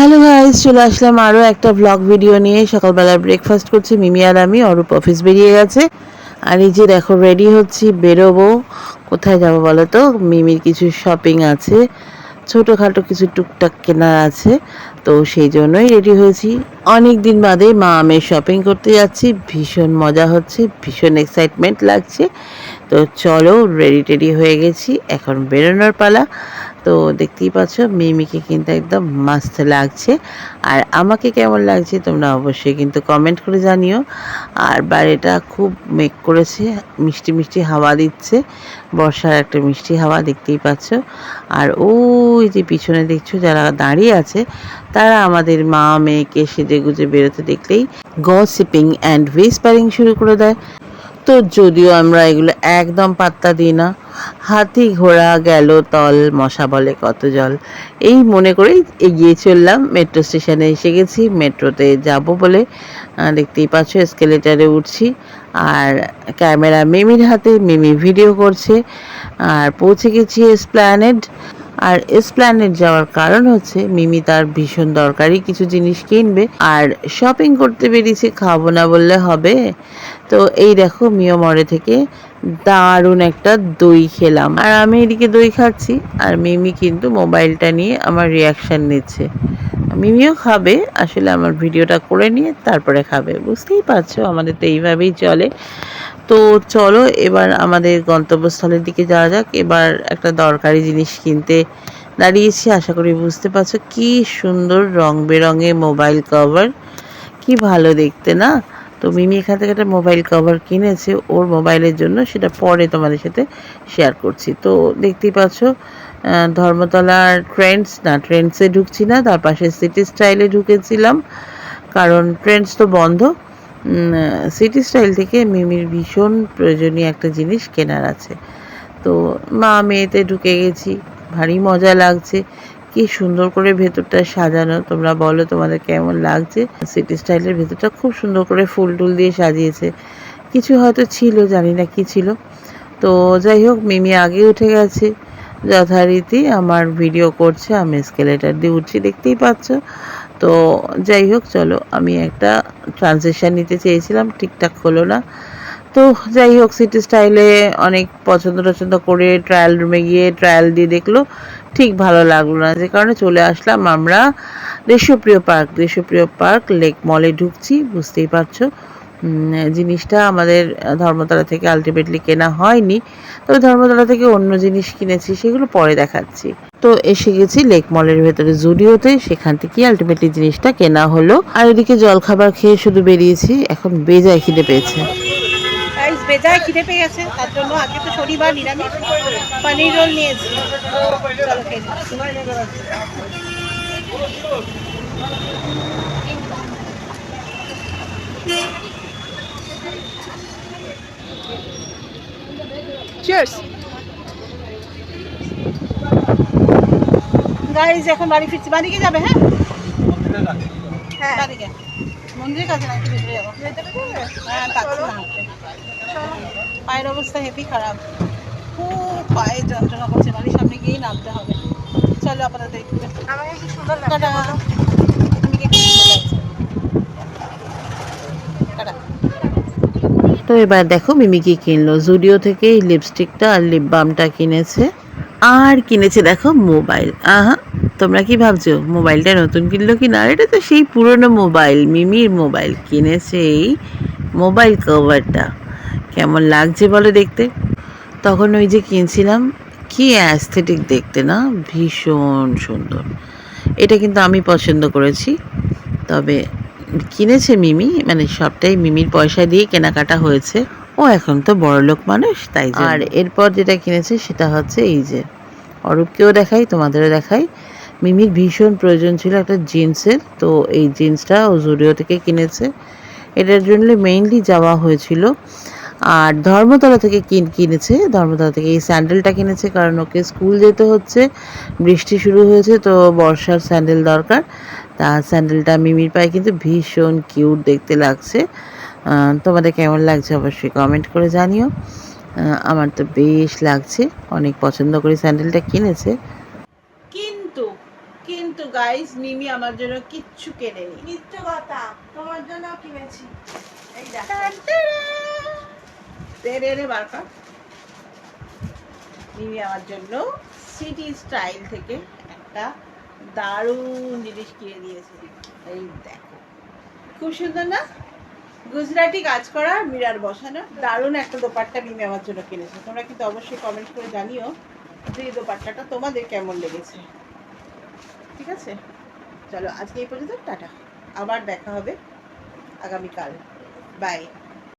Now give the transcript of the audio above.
Hello guys, চলে আসলাম আরও একটা ব্লগ ভিডিও নিয়ে। সকালবেলা ব্রেকফাস্ট করছি মিমি আর আমি। অরূপ অফিস বেরিয়ে গেছে, আর এই যে দেখো রেডি হচ্ছি, বেরোবো। কোথায় যাবো বলো তো? মিমির কিছু শপিং আছে, ছোটোখাটো কিছু টুকটাক কেনার আছে, তো সেই জন্যই রেডি হয়েছি। অনেক দিন বাদে মা আমের শপিং করতে যাচ্ছি, ভীষণ মজা হচ্ছে, ভীষণ এক্সাইটমেন্ট লাগছে। তো চলো, রেডি টেডি হয়ে গেছি, এখন বেরোনোর পালা। তো দেখতেই পাচ্ছ মিমিকে কিন্তু একদম মাস্ত লাগছে, আর আমাকে কেমন লাগছে তোমরা অবশ্যই কিন্তু কমেন্ট করে জানিও। আর বাইরেটা খুব মেঘ করেছে, মিষ্টি মিষ্টি হাওয়া দিচ্ছে, বর্ষার একটা মিষ্টি হাওয়া দেখতেই পাচ্ছ। আর ওই যে পিছনে দেখছো যারা দাঁড়িয়ে আছে, তারা আমাদের মা মেয়েকে সেজে গুজে বেরোতে দেখলেই গসিপিং অ্যান্ড হুইসপারিং শুরু করে দেয়। তো যদিও আমরা এগুলো একদম পাত্তা দিই না, হাতি ঘোড়া গেল তল, মশা বলে কত জল, এই মনে করেই এগিয়ে চললাম। মেট্রো স্টেশনে এসে গেছি, মেট্রোতে যাব বলে দেখতেই পাচ্ছ এসকেলেটারে উঠছি, আর ক্যামেরা মিমির হাতে, মিমি ভিডিও করছে। আর পৌঁছে গেছি এসপ্ল্যানেড। আর এসপ্ল্যানেড যাওয়ার কারণ হচ্ছে মিমি তার ভীষণ দরকারি কিছু জিনিস কিনবে, আর শপিং করতে বেরিয়েছে, খাবো না বললে হবে। তো এই দেখো মিয়মরে থেকে দারুণ একটা দই খেলাম, আর আমি এদিকে দই খাচ্ছি, আর মিমি কিন্তু মোবাইলটা নিয়ে আমার রিয়াকশান নিচ্ছে। মিমিও খাবে, আসলে আমার ভিডিওটা করে নিয়ে তারপরে খাবে, বুঝতেই পারছো আমাদের তো এইভাবেই চলে। তো চলো এবার আমাদের গন্তব্যস্থলের দিকে যাওয়া যাক। এবার একটা দরকারি জিনিস কিনতে দাঁড়িয়েছি, আশা করি বুঝতে পারছো। কি সুন্দর রং বেরঙের মোবাইল কভার, কি ভালো দেখতে না? তো মিমি এখান থেকে একটা মোবাইল কভার কিনেছে ওর মোবাইলের জন্য, সেটা পরে তোমাদের সাথে শেয়ার করছি। তো দেখতেই পাচ্ছ ধর্মতলার ট্রেন্ডসে ঢুকছি না, তার পাশে সিটি স্টাইলে ঢুকেছিলাম, কারণ ট্রেন্ডস তো বন্ধ। সিটি স্টাইল থেকে মিমির ভীষণ প্রয়োজনীয় একটা জিনিস কেনার আছে। তো মা মেয়েতে ঢুকে গেছি, ভারী মজা লাগছে। কি সুন্দর করে ভেতরটা সাজানো, তোমরা বলো তোমাদের কেমন লাগছে? সিটি স্টাইলের ভেতরটা খুব সুন্দর করে ফুল টুল দিয়ে সাজিয়েছে, কিছু হয়তো ছিল, জানি না কি ছিল। তো যাই হোক, মিমি আগে উঠে গেছে, যথারীতি আমার ভিডিও করছে, আমি এসকেলেটার দিয়ে উঠছি, দেখতেই পাচ্ছ। তো যাই হোক, চলো, আমি একটা ট্রানজেকশান নিতে চেয়েছিলাম, ঠিকঠাক হলো না। তো যাই হোক, সিটি স্টাইলে অনেক পছন্দ টছন্দ করে ট্রায়াল রুমে গিয়ে ট্রায়াল দিয়ে দেখলো, ঠিক ভালো লাগলো না, যে কারণে চলে আসলাম আমরা দেশপ্রিয় পার্ক লেক মলে ঢুকছি। বুঝতেই পারছো জিনিসটা আমাদের ধর্মতলা থেকে আলটিমেটলি কেনা হয়নি, তবে ধর্মতলা থেকে অন্য জিনিস কিনেছি, সেগুলো পরে দেখাচ্ছি। তো এসে গেছি লেক মলের ভেতরে জুডিওতে, সেখান থেকে আলটিমেটলি জিনিসটা কেনা হলো। আর এদিকে জলখাবার খেয়ে শুধু বেরিয়েছি, এখন বেজায় খিদে পেয়েছে। বেজায় খিদে পেয়ে গেছে, তার জন্য আজকে তো শনিবার, নিরামিষ পনির রোল নিয়েছি। চলো খেয়ে চিয়ার্স গাইস। এখন বাড়ি ফিরছি, বাড়িকে যাবে? হ্যাঁ হ্যাঁ, বাড়িকে মন্দিরের কাছে না, একটু ভেতরে যাবো। হ্যাঁ, পাচ্ছি না হাঁটতে, পায়ের অবস্থা হেভি খারাপ, খুব পায়ে যন্ত্রণা করছে, বাড়ির সামনে গিয়েই নামতে হবে। চলো আপাতত আমাকে কি সুন্দর লাগছে, তো এবার দেখো মিমি কি কিনলো, জুডিও থেকে এই লিপস্টিকটা আর লিপ বামটা কিনেছে, আর কিনেছে দেখো মোবাইল। আহা, তোমরা কি ভাবছো মোবাইলটা নতুন কিনলো কি না? এটা তো সেই পুরনো মোবাইল, মিমির মোবাইল। কিনেছে এই মোবাইল কভারটা, কেমন লাগছে বলো দেখতে? তখন ওই যে কিনছিলাম, কি অ্যাস্থেটিক দেখতে না, ভীষণ সুন্দর। এটা কিন্তু আমি পছন্দ করেছি, তবে কিনেছে মিমি, মানে সবটাই মিমির পয়সা দিয়ে কেনাকাটা হয়েছে। ও এখন তো বড়লোক মানুষ, তাই জন্য। আর এরপর যেটা কিনেছে সেটা হচ্ছে এই যে, অরূপকেও দেখাই, তোমাদেরও দেখাই। মিমির ভীষণ প্রয়োজন ছিল একটা জিন্সের, তো এই জিন্সটা ও জুডিও থেকে কিনেছে, এটার জন্য মেইনলি যাওয়া হয়েছিল। আর ধর্মতলা থেকে কিনেছে, ধর্মতলা থেকে এই স্যান্ডেলটা কিনেছে, কারণ ওকে স্কুল যেতে হচ্ছে, বৃষ্টি শুরু হয়েছে, তো বর্ষার স্যান্ডেল দরকার। তা স্যান্ডেলটা মিমির পায়ে কিন্তু ভীষণ কিউট দেখতে লাগছে। তোমাদের কেমন লাগছে অবশ্যই কমেন্ট করে জানিও। আমার তো বেশ লাগছে, অনেক পছন্দ করে স্যান্ডেলটা কিনেছে। কিন্তু কিন্তু গাইস মিমি আমার জন্য কিচ্ছু কেনেনি। কিচ্ছু কথা, তোমার জন্য কিনেছি। এই দেখো। তেরে বারকা মিমি আমার জন্য সিটি স্টাইল থেকে একটা দারুণ জিনিস কিনে দিয়েছে। এই দেখো, খুব সুন্দর না? গুজরাটি কাজ করা, মিরার বসানো, দারুণ একটা দোপাট্টা মিমি আমার জন্য কিনেছে। তোমরা কিন্তু অবশ্যই কমেন্ট করে জানিও যে এই দোপাট্টাটা তোমাদের কেমন লেগেছে। ঠিক আছে, চলো আজকে এই পর্যন্ত, টাটা। আবার দেখা হবে আগামীকাল। বাই।